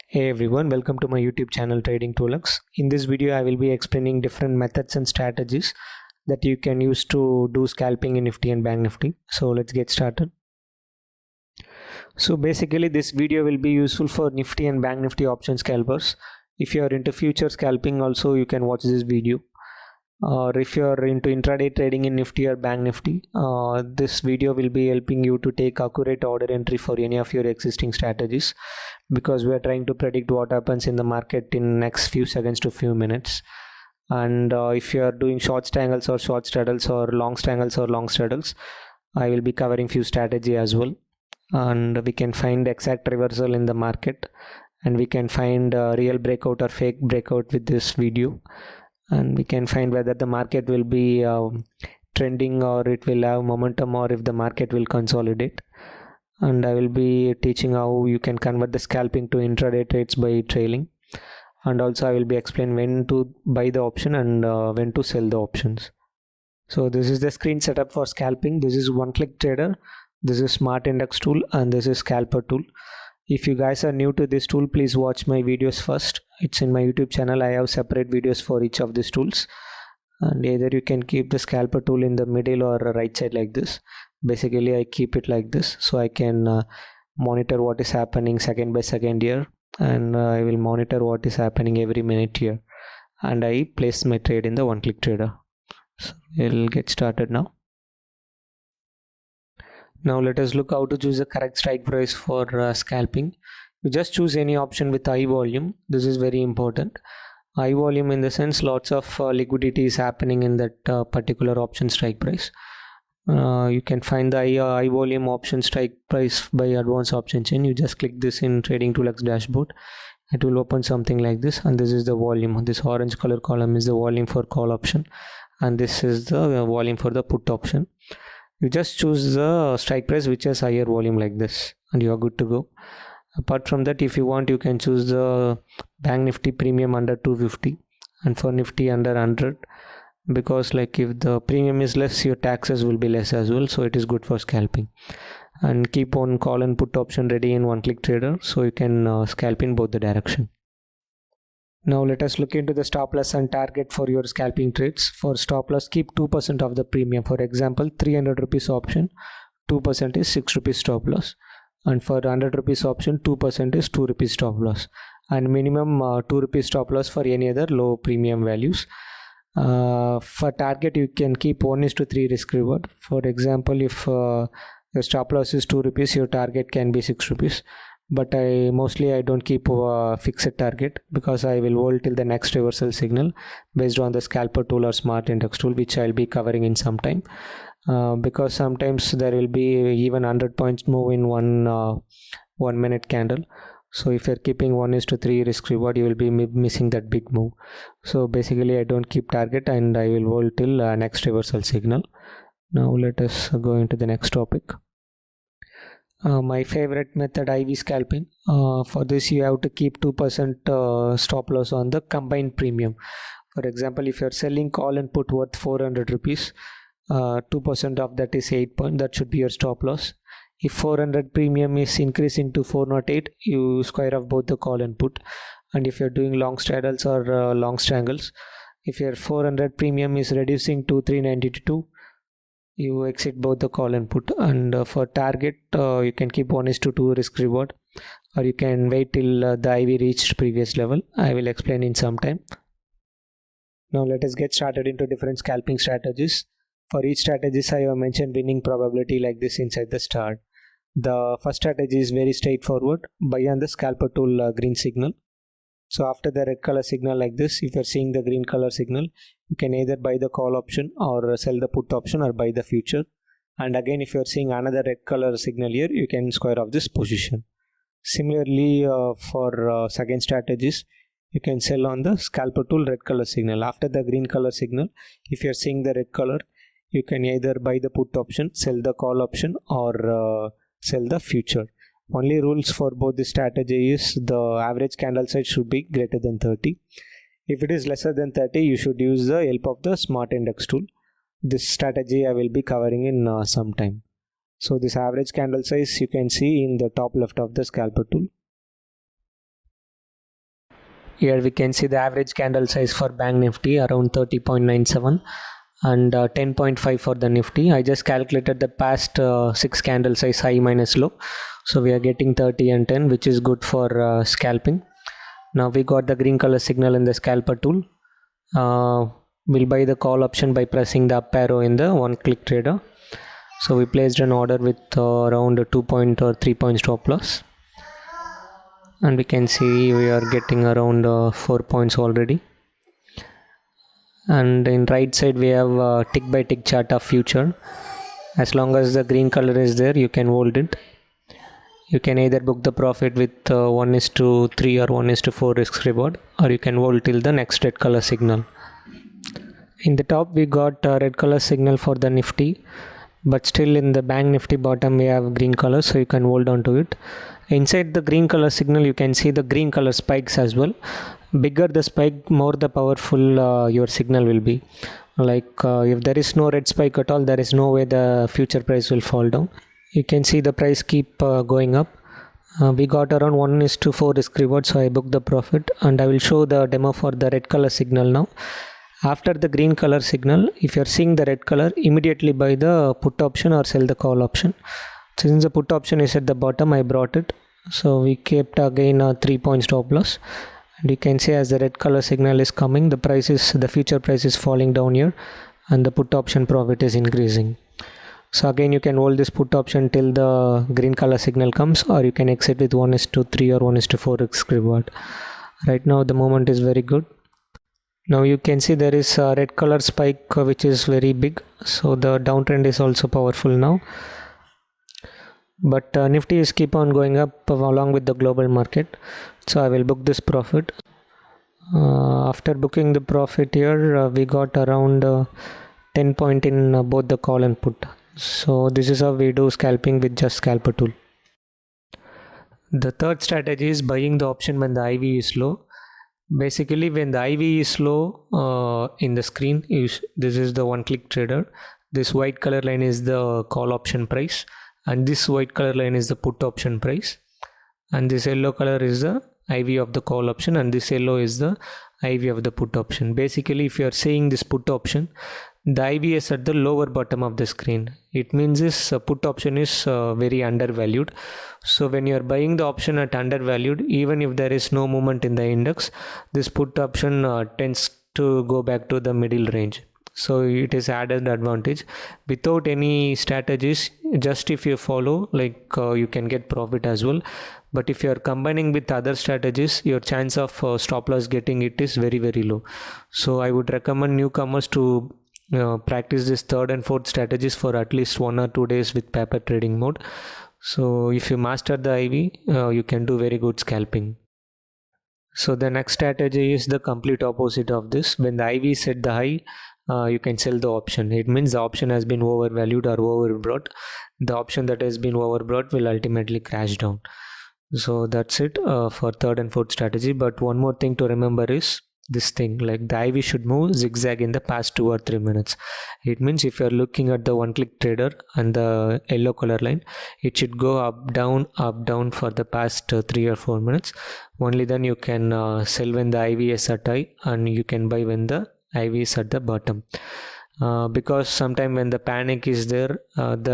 Hey everyone, welcome to my YouTube channel Trading Toolux. In this video, I will be explaining different methods and strategies that you can use to do scalping in Nifty and Bank Nifty. So let's get started. So basically this video will be useful for Nifty and Bank Nifty option scalpers. If you are into future scalping also, you can watch this video. Or if you are into intraday trading in Nifty or Bank Nifty, this video will be helping you to take accurate order entry for any of your existing strategies, because we are trying to predict what happens in the market in next few seconds to few minutes. And if you are doing short strangles or short straddles or long strangles or long straddles, I will be covering few strategy as well, and we can find exact reversal in the market, and we can find real breakout or fake breakout with this video, and we can find whether the market will be trending or it will have momentum, or if the market will consolidate. And I will be teaching how you can convert the scalping to intraday trades by trailing, and also I will be explaining when to buy the option and when to sell the options. So this is the screen setup for scalping. This is one click trader, this is smart index tool, and this is scalper tool. If you guys are new to this tool, please watch my videos first. It's in my YouTube channel. I have separate videos for each of these tools, and either you can keep the scalper tool in the middle or right side like this. Basically I keep it like this so I can monitor what is happening second by second here, and I will monitor what is happening every minute here, and I place my trade in the one click trader. So we'll get started now. Now let us look how to choose the correct strike price for scalping. You just choose any option with high volume. This is very important. High volume in the sense lots of liquidity is happening in that particular option strike price. You can find the high volume option strike price by advanced option chain. You just click this in Trading Toolux dashboard. It will open something like this, and this is the volume. This orange color column is the volume for call option, and this is the volume for the put option. You just choose the strike price which has higher volume like this, and you are good to go. Apart from that, if you want, you can choose the Bank Nifty premium under 250 and for Nifty under 100, because like if the premium is less, your taxes will be less as well, so it is good for scalping. And keep on call and put option ready in one click trader, so you can scalp in both the direction. Now let us look into the stop loss and target for your scalping trades. For stop loss, keep 2% of the premium. For example, 300 rupees option, 2% is 6 rupees stop loss. And for 100 rupees option, 2% is 2 rupees stop loss. And minimum 2 rupees stop loss for any other low premium values. For target, you can keep 1:3 risk reward. For example, if your stop loss is 2 rupees, your target can be 6 rupees. But I don't keep a fixed target, because I will hold till the next reversal signal based on the scalper tool or smart index tool, which I'll be covering in some time. Because sometimes there will be even 100 points move in one minute candle. So if you're keeping 1:3 risk reward, you will be missing that big move. So basically I don't keep target, and I will hold till next reversal signal. Now let us go into the next topic. My favorite method, IV scalping. For this you have to keep 2% stop loss on the combined premium. For example, if you're selling call and put worth 400 rupees, 2% of that is 8 points. That should be your stop loss. If 400 premium is increasing to 408, you square off both the call and put. And if you're doing long straddles or long strangles, if your 400 premium is reducing to 392, you exit both the call and put. And for target, you can keep 1:2 risk reward, or you can wait till the IV reached previous level. I will explain in some time. Now let us get started into different scalping strategies. For each strategy, I have mentioned winning probability like this inside the start. The first strategy is very straightforward. Buy on the scalper tool green signal. So after the red color signal like this, if you're seeing the green color signal, you can either buy the call option or sell the put option or buy the future. And again, if you're seeing another red color signal here, you can square off this position. Similarly, for second strategies, you can sell on the scalper tool red color signal. After the green color signal, if you're seeing the red color, you can either buy the put option, sell the call option, or sell the future. Only rules for both the strategy is the average candle size should be greater than 30. If it is lesser than 30, you should use the help of the smart index tool. This strategy I will be covering in some time. So this average candle size you can see in the top left of the scalper tool. Here we can see the average candle size for Bank Nifty around 30.97 and 10.5 for the Nifty. I just calculated the past 6 candle size high minus low. So we are getting 30 and 10, which is good for scalping. Now we got the green color signal in the scalper tool. We'll buy the call option by pressing the up arrow in the one click trader. So we placed an order with around a 2 point or 3 point stop loss, and we can see we are getting around 4 points already. And in right side we have a tick by tick chart of future. As long as the green color is there, you can hold it. You can either book the profit with 1:3 or 1:4 risk reward, or you can hold till the next red color signal. In the top we got a red color signal for the Nifty, but still in the Bank Nifty bottom we have green color, so you can hold on to it. Inside the green color signal you can see the green color spikes as well. Bigger the spike, more the powerful your signal will be. If there is no red spike at all, there is no way the future price will fall down. You can see the price keep going up. We got around 1:4 risk reward, so I booked the profit, and I will show the demo for the red color signal now. After the green color signal, if you are seeing the red color, immediately buy the put option or sell the call option. Since the put option is at the bottom, I brought it, so we kept again a 3 point stop loss. And you can see as the red color signal is coming, the future price is falling down here, and the put option profit is increasing. So again you can hold this put option till the green color signal comes, or you can exit with 1:3 or 1:4 risk reward. Right now the moment is very good. Now you can see there is a red color spike which is very big, so the downtrend is also powerful now. But Nifty is keep on going up along with the global market, so I will book this profit. After booking the profit here, we got around 10 point in both the call and put. So this is how we do scalping with just scalper tool. The third strategy is buying the option when the IV is low. Basically, when the IV is low in the screen, this is the one click trader. This white color line is the call option price, and this white color line is the put option price, and this yellow color is the IV of the call option, and this yellow is the IV of the put option. Basically, if you are seeing this put option, the IV is at the lower bottom of the screen. It means this put option is very undervalued. So when you are buying the option at undervalued, even if there is no movement in the index, this put option tends to go back to the middle range. So it is added advantage. Without any strategies, just if you follow, you can get profit as well. But if you are combining with other strategies, your chance of stop loss getting it is very, very low. So I would recommend newcomers to practice this third and fourth strategies for at least 1 or 2 days with paper trading mode. So if you master the IV, you can do very good scalping. So the next strategy is the complete opposite of this. When the IV is at the high, you can sell the option. It means the option has been overvalued or overbought. The option that has been overbought will ultimately crash down. So that's it for third and fourth strategy. But one more thing to remember is this thing, like the IV should move zigzag in the past 2 or 3 minutes. It means if you're looking at the one click trader and the yellow color line, it should go up down for the past 3 or 4 minutes. Only then you can sell when the IV is at high, and you can buy when the IV is at the bottom. Because sometimes when the panic is there,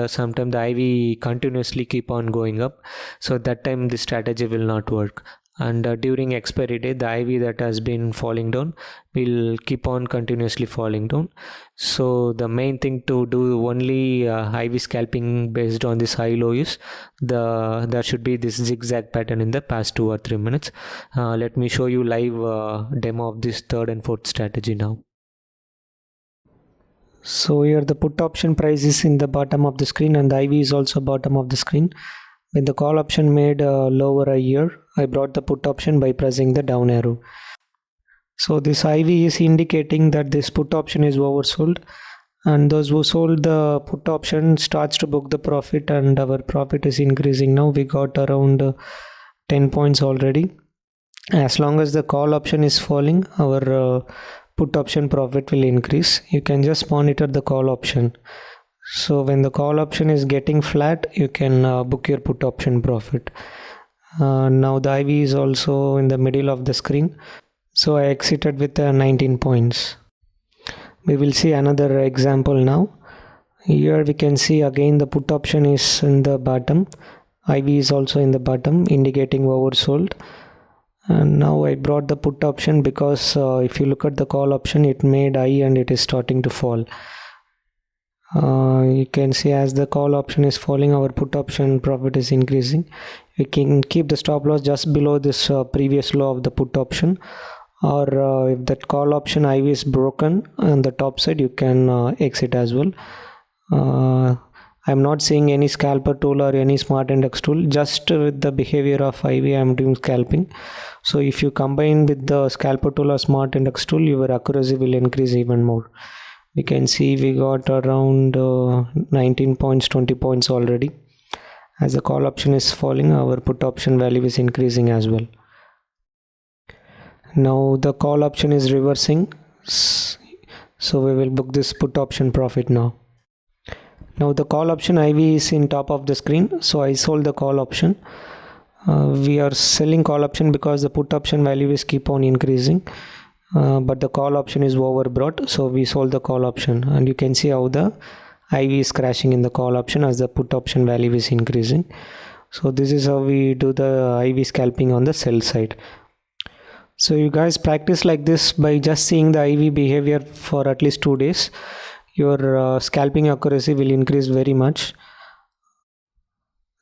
sometimes the IV continuously keep on going up, so that time this strategy will not work. And during expiry day, the IV that has been falling down will keep on continuously falling down. So the main thing to do only IV scalping based on this high low is there should be this zigzag pattern in the past 2 or 3 minutes. Let me show you live demo of this third and fourth strategy now. So here the put option price is in the bottom of the screen, and the IV is also bottom of the screen. When the call option made lower a year, I brought the put option by pressing the down arrow. So this IV is indicating that this put option is oversold, and those who sold the put option starts to book the profit, and our profit is increasing now. We got around 10 points already. As long as the call option is falling, our put option profit will increase. You can just monitor the call option. So when the call option is getting flat, you can book your put option profit. Now the IV is also in the middle of the screen. So I exited with 19 points. We will see another example now. Here we can see again the put option is in the bottom, IV is also in the bottom, indicating oversold. And now I brought the put option because if you look at the call option, it made I and it is starting to fall. You can see as the call option is falling, our put option profit is increasing. We can keep the stop loss just below this previous low of the put option, or if that call option IV is broken on the top side, you can exit as well. I'm not seeing any scalper tool or any smart index tool. Just with the behavior of IV, I'm doing scalping. So if you combine with the scalper tool or smart index tool, your accuracy will increase even more. We can see we got around 19 points, 20 points already. As the call option is falling, our put option value is increasing as well. Now the call option is reversing, so we will book this put option profit now. Now the call option IV is in top of the screen, so I sold the call option. We are selling call option because the put option value is keep on increasing, but the call option is overbought, so we sold the call option. And you can see how the IV is crashing in the call option as the put option value is increasing. So this is how we do the IV scalping on the sell side. So you guys practice like this by just seeing the IV behavior for at least 2 days. Your scalping accuracy will increase very much.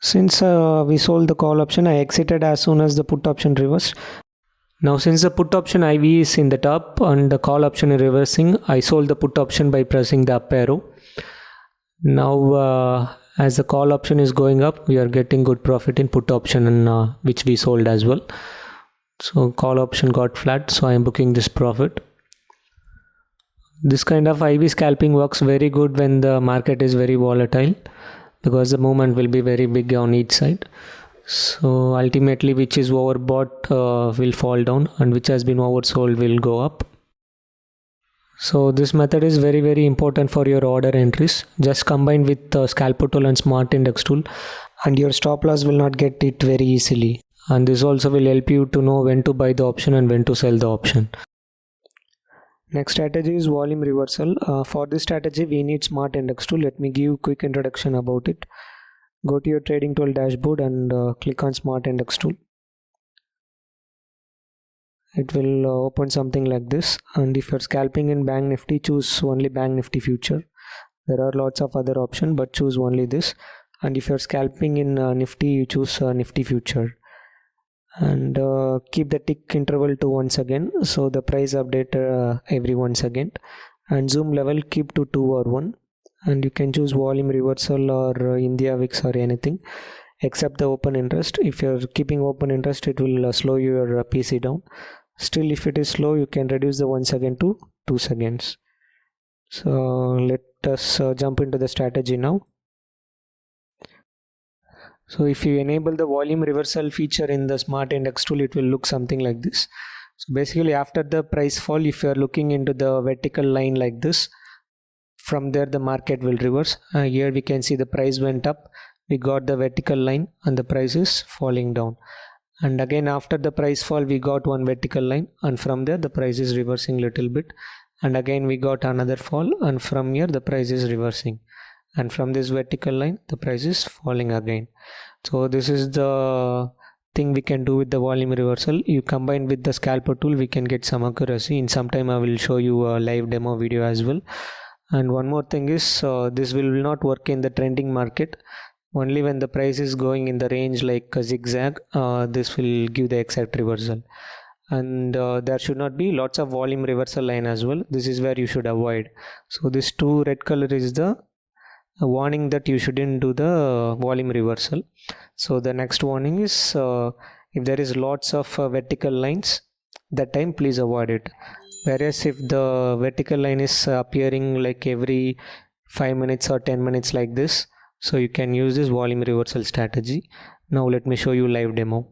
Since we sold the call option, I exited as soon as the put option reversed. Now since the put option IV is in the top and the call option is reversing, I sold the put option by pressing the up arrow. Now as the call option is going up, we are getting good profit in put option, and which we sold as well. So call option got flat, so I am booking this profit. This kind of IV scalping works very good when the market is very volatile, because the movement will be very big on each side. So ultimately which is overbought will fall down, and which has been oversold will go up. So this method is very important for your order entries. Just combine with scalper tool and smart index tool, and your stop loss will not get it very easily. And this also will help you to know when to buy the option and when to sell the option. Next strategy is volume reversal. For this strategy we need smart index tool. Let me give quick introduction about it. Go to your trading tool dashboard and click on smart index tool. It will open something like this, and if you're scalping in Bank Nifty, choose only Bank Nifty future. There are lots of other options, but choose only this. And if you're scalping in Nifty, you choose Nifty future. And keep the tick interval to once again, so the price update every 1 second. And zoom level keep to 2 or 1. And you can choose volume reversal or India VIX or anything except the open interest. If you're keeping open interest, it will slow your PC down. Still, if it is slow, you can reduce the 1 second to 2 seconds. So let us jump into the strategy now. So if you enable the volume reversal feature in the smart index tool, it will look something like this. So basically after the price fall, if you are looking into the vertical line like this, from there the market will reverse. Here we can see the price went up, we got the vertical line, and the price is falling down. And again after the price fall, we got one vertical line, and from there the price is reversing little bit. And again we got another fall, and from here the price is reversing. And from this vertical line the price is falling again. So this is the thing we can do with the volume reversal. You combine with the scalper tool, we can get some accuracy. In some time I will show you a live demo video as well. And one more thing is this will not work in the trending market. Only when the price is going in the range like a zigzag, this will give the exact reversal. And there should not be lots of volume reversal line as well. This is where you should avoid. So this 2 red color is the warning that you shouldn't do the volume reversal. So the next warning is if there is lots of vertical lines, that time please avoid it. Whereas if the vertical line is appearing like every 5 minutes or 10 minutes like this, so you can use this volume reversal strategy. Now let me show you live demo.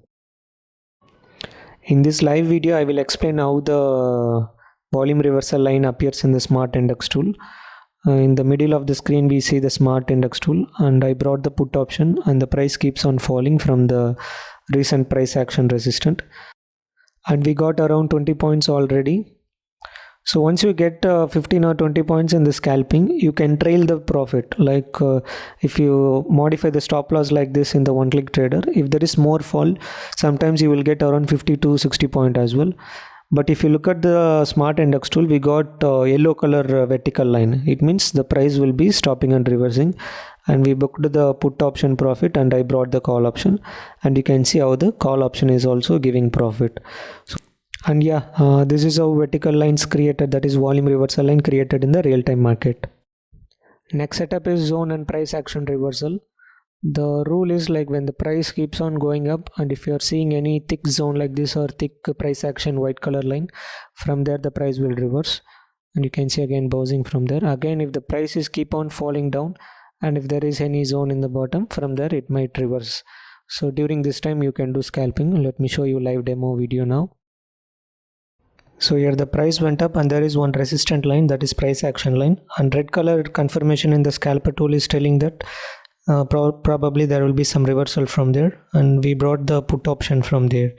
In this live video I will explain how the volume reversal line appears in the smart index tool. In the middle of the screen we see the smart index tool, and I brought the put option, and the price keeps on falling from the recent price action resistance. and we got around 20 points already. So once you get 15 or 20 points in the scalping, you can trail the profit. Like if you modify the stop loss like this in the one click trader, if there is more fall, sometimes you will get around 50 to 60 point as well. But if you look at the smart index tool, we got yellow color vertical line. It means the price will be stopping and reversing, and we booked the put option profit, and I brought the call option, and you can see how the call option is also giving profit. So, and yeah, this is how vertical lines created, that is volume reversal line created in the real-time market. Next setup is zone and price action reversal. The rule is like when the price keeps on going up, and if you are seeing any thick zone like this or thick price action white color line, from there the price will reverse, and you can see again bouncing from there. Again, if the prices keep on falling down and if there is any zone in the bottom, from there it might reverse. So during this time you can do scalping. Let me show you live demo video now. So here the price went up and there is one resistant line, that is price action line, and red color confirmation in the scalper tool is telling that probably there will be some reversal from there, and we brought the put option from there.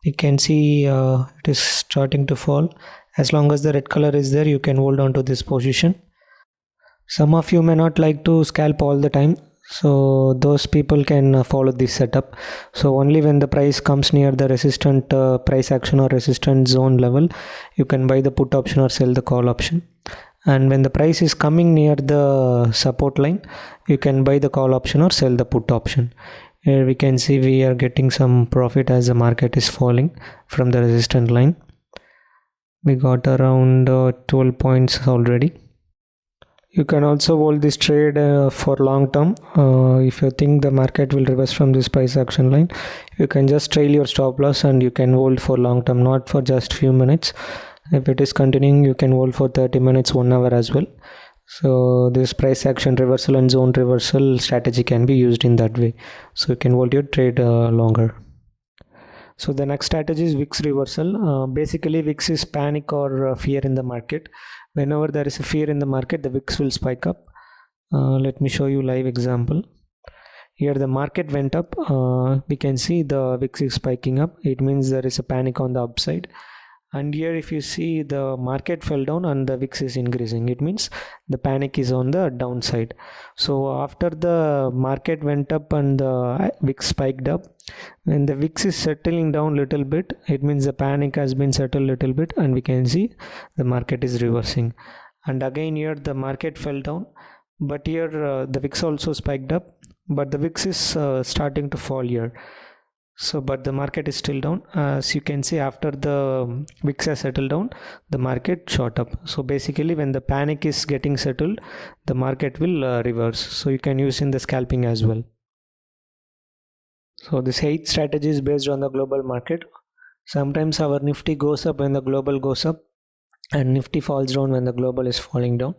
You can see it is starting to fall. As long as the red color is there, you can hold on to this position. Some of you may not like to scalp all the time, so those people can follow this setup. So only when the price comes near the resistant price action or resistant zone level, you can buy the put option or sell the call option. And when the price is coming near the support line, you can buy the call option or sell the put option. Here we can see we are getting some profit as the market is falling from the resistant line. We got around 12 points already. You can also hold this trade for long term. If you think the market will reverse from this price action line, you can just trail your stop loss and you can hold for long term, not for just few minutes. If it is continuing, you can hold for 30 minutes, 1 hour as well. So this price action reversal and zone reversal strategy can be used in that way. So you can hold your trade longer. So the next strategy is VIX reversal. Basically VIX is panic or fear in the market. Whenever there is a fear in the market, the VIX will spike up. Let me show you live example. Here the market went up. We can see the VIX is spiking up. It means there is a panic on the upside. And here if you see the market fell down and the VIX is increasing, it means the panic is on the downside. So after the market went up and the VIX spiked up, when the VIX is settling down little bit, it means the panic has been settled little bit, and we can see the market is reversing. And again here the market fell down, but here the VIX also spiked up, but the VIX is starting to fall here. So but the market is still down. As you can see, after the VIX has settled down, the market shot up. So basically when the panic is getting settled, the market will reverse. So you can use in the scalping as well. So this 8th strategy is based on the global market. Sometimes our Nifty goes up when the global goes up, and Nifty falls down when the global is falling down.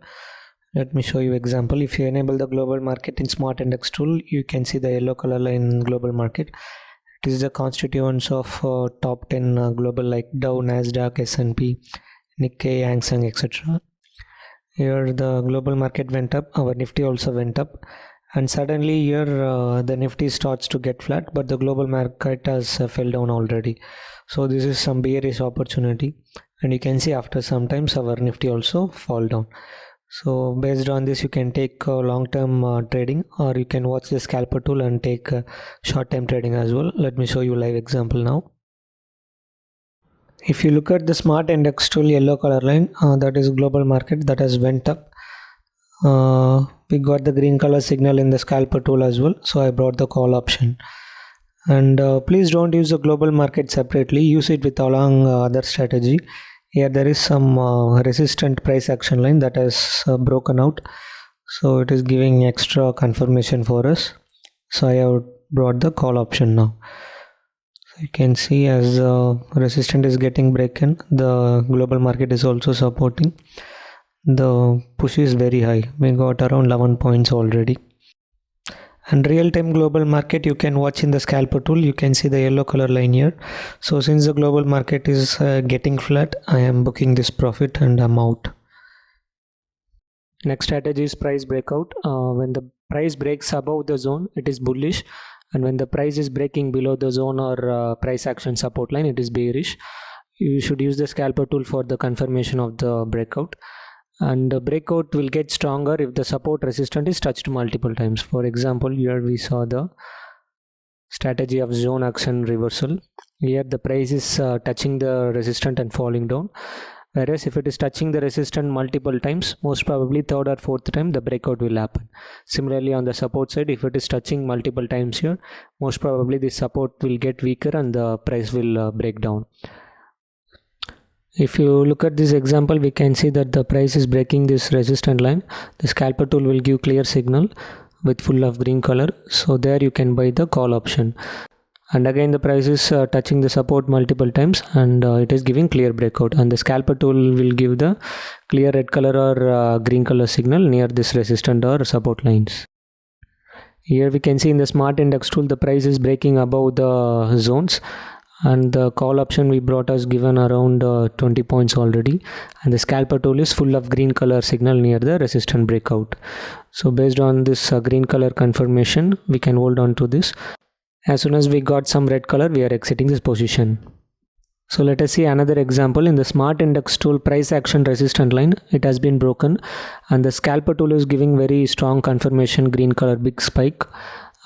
Let me show you example. If you enable the global market in smart index tool, you can see the yellow color line in global market. It is the constituents of top 10 global like Dow, Nasdaq, S&P, Nikkei, Hang Seng, etc. Here the global market went up, our Nifty also went up, and suddenly here the Nifty starts to get flat, but the global market has fell down already. So this is some bearish opportunity, and you can see after some times our Nifty also fall down. So based on this, you can take long-term trading, or you can watch the scalper tool and take short-term trading as well. Let me show you live example now. If you look at the smart index tool yellow color line, that is global market that has went up. We got the green color signal in the scalper tool as well, so I brought the call option. And please don't use the global market separately, use it with along other strategy. Here there is some resistant price action line that has broken out, so it is giving extra confirmation for us. So I have brought the call option now. So you can see as the resistance is getting broken, the global market is also supporting. The push is very high. We got around 11 points already. And real-time global market you can watch in the scalper tool. You can see the yellow color line here. So since the global market is getting flat, I am booking this profit and I'm out. Next strategy is price breakout. When the price breaks above the zone, it is bullish, and when the price is breaking below the zone or price action support line, it is bearish. You should use the scalper tool for the confirmation of the breakout, and the breakout will get stronger if the support resistance is touched multiple times. For example, here we saw the strategy of zone action reversal. Here the price is touching the resistance and falling down, whereas if it is touching the resistance multiple times, most probably third or fourth time the breakout will happen. Similarly, on the support side, if it is touching multiple times here, most probably the support will get weaker and the price will break down. If you look at this example, we can see that the price is breaking this resistance line. The scalper tool will give clear signal with full of green color, so there you can buy the call option. And again the price is touching the support multiple times, and it is giving clear breakout, and the scalper tool will give the clear red color or green color signal near this resistance or support lines. Here we can see in the smart index tool the price is breaking above the zones, and the call option we brought has given around 20 points already, and the scalper tool is full of green color signal near the resistance breakout. So based on this green color confirmation, we can hold on to this. As soon as we got some red color, we are exiting this position. So let us see another example. In the smart index tool price action resistance line, it has been broken, and the scalper tool is giving very strong confirmation, green color big spike,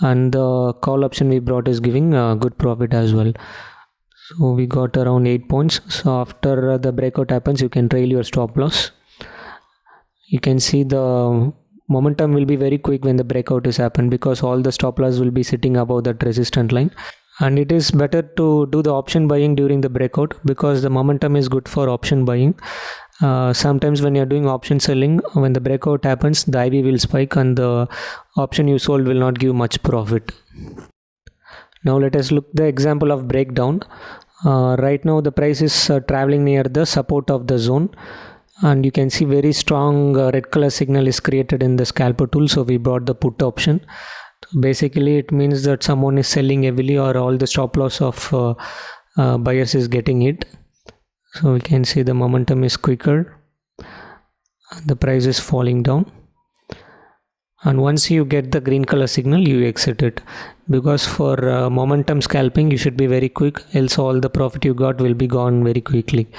and the call option we brought is giving good profit as well. So we got around 8 points. So after the breakout happens, you can trail your stop loss. You can see the momentum will be very quick when the breakout is happened, because all the stop loss will be sitting above that resistance line. And it is better to do the option buying during the breakout, because the momentum is good for option buying. Sometimes when you're doing option selling, when the breakout happens, the IV will spike and the option you sold will not give much profit. Now let us look the example of breakdown. Right now the price is traveling near the support of the zone, and you can see very strong red color signal is created in the scalper tool, so we brought the put option. Basically it means that someone is selling heavily, or all the stop loss of buyers is getting hit. So we can see the momentum is quicker, the price is falling down, and once you get the green color signal, you exit it, because for momentum scalping you should be very quick, else all the profit you got will be gone very quickly.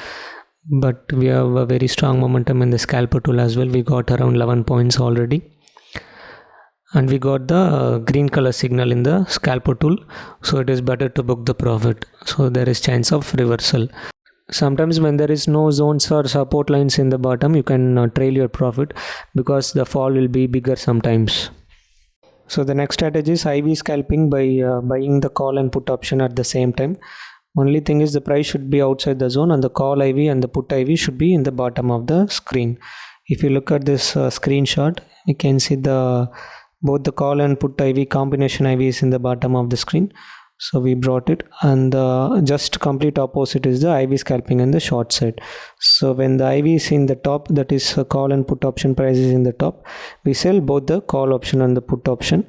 But we have a very strong momentum in the scalper tool as well. We got around 11 points already, and we got the green color signal in the scalper tool, so it is better to book the profit. So there is chance of reversal. Sometimes when there is no zones or support lines in the bottom, you can trail your profit, because the fall will be bigger sometimes. So the next strategy is IV scalping by buying the call and put option at the same time. Only thing is the price should be outside the zone, and the call IV and the put IV should be in the bottom of the screen. If you look at this screenshot, you can see both the call and put IV combination IV is in the bottom of the screen. So we brought it, and just complete opposite is the IV scalping in the short side. So when the IV is in the top, that is call and put option price is in the top, we sell both the call option and the put option,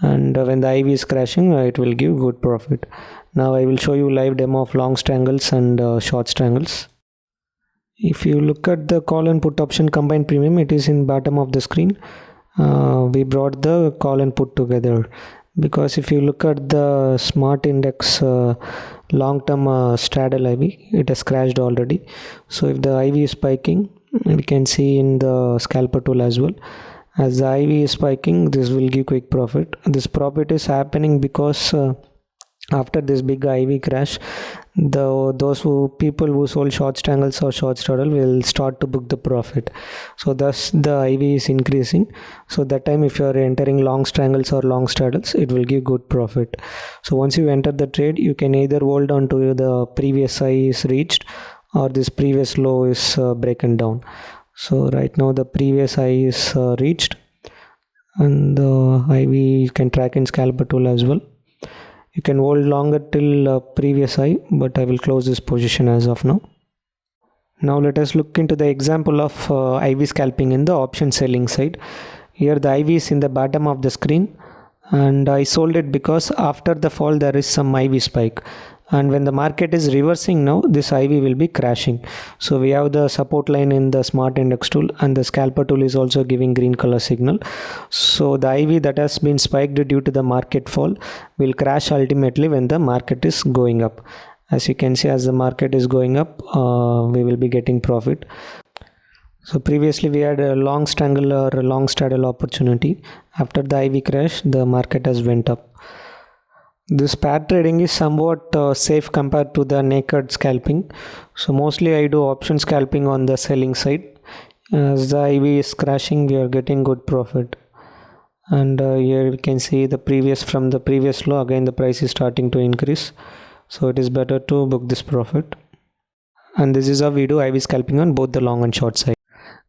and when the IV is crashing, it will give good profit. Now I will show you live demo of long strangles and short strangles. If you look at the call and put option combined premium, it is in bottom of the screen. We brought the call and put together, because if you look at the smart index long-term straddle IV, it has crashed already. So if the IV is spiking, we can see in the scalper tool as well, as the IV is spiking, this will give quick profit. This profit is happening because after this big IV crash, those people who sold short strangles or short straddle will start to book the profit. So thus the IV is increasing. So that time if you are entering long strangles or long straddles, it will give good profit. So once you enter the trade, you can either hold on to the previous high is reached, or this previous low is broken down. So right now the previous high is reached, and the IV you can track in scalper tool as well. You can hold longer till previous high, but I will close this position as of now. Now let us look into the example of IV scalping in the option selling side. Here the IV is in the bottom of the screen, and I sold it because after the fall there is some IV spike, and when the market is reversing now, this IV will be crashing. So we have the support line in the smart index tool, and the scalper tool is also giving green color signal. So the IV that has been spiked due to the market fall will crash ultimately when the market is going up. As you can see, as the market is going up, we will be getting profit. So previously we had a long strangle or a long straddle opportunity. After the IV crash, the market has went up. This pair trading is somewhat safe compared to the naked scalping. So mostly I do option scalping on the selling side. As the IV is crashing, we are getting good profit. And here we can see from the previous low, again the price is starting to increase. So it is better to book this profit. And this is how we do IV scalping on both the long and short side.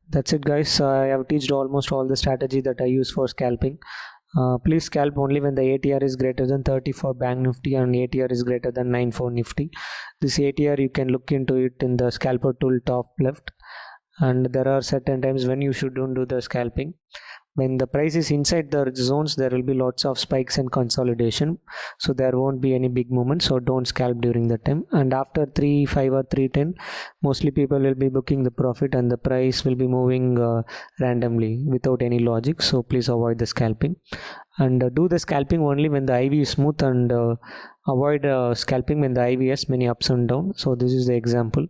That's it guys. I have taught almost all the strategy that I use for scalping. Please scalp only when the ATR is greater than 30 for Bank Nifty and ATR is greater than 9 for Nifty. This ATR you can look into it in the scalper tool top left, and there are certain times when you shouldn't do the scalping. When the price is inside the zones, there will be lots of spikes and consolidation, so there won't be any big movement, so don't scalp during that time. And after 3.5 or 3.10, mostly people will be booking the profit and the price will be moving randomly without any logic, so please avoid the scalping. And do the scalping only when the IV is smooth, and avoid scalping when the IV has many ups and downs. So this is the example.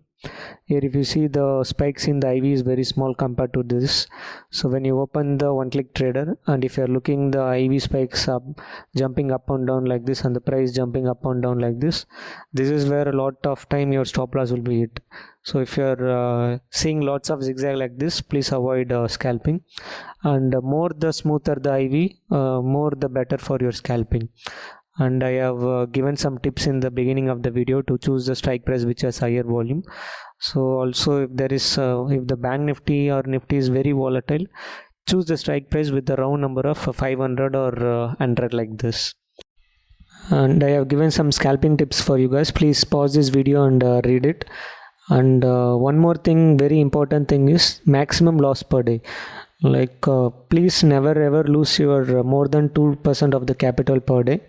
Here if you see, the spikes in the IV is very small compared to this. So when you open the one click trader, and if you are looking the IV spikes up jumping up and down like this, and the price jumping up and down like this is where a lot of time your stop loss will be hit. So if you are seeing lots of zigzag like this, please avoid scalping. And more the smoother the IV, more the better for your scalping. And I have given some tips in the beginning of the video to choose the strike price which has higher volume. So also if there is if the Bank Nifty or Nifty is very volatile, choose the strike price with the round number of 500 or 100 like this. And I have given some scalping tips for you guys. Please pause this video and read it. And one more thing, very important thing, is maximum loss per day. Like please never ever lose your more than 2% of the capital per day.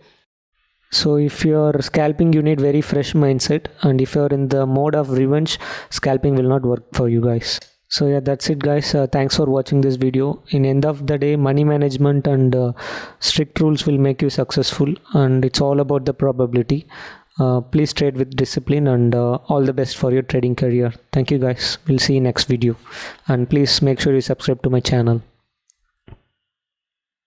So if you're scalping, you need very fresh mindset, and if you're in the mode of revenge, scalping will not work for you guys. So yeah, that's it guys. Thanks for watching this video. In end of the day, money management and strict rules will make you successful, and it's all about the probability. Please trade with discipline, and all the best for your trading career. Thank you guys. We'll see you next video, and please make sure you subscribe to my channel.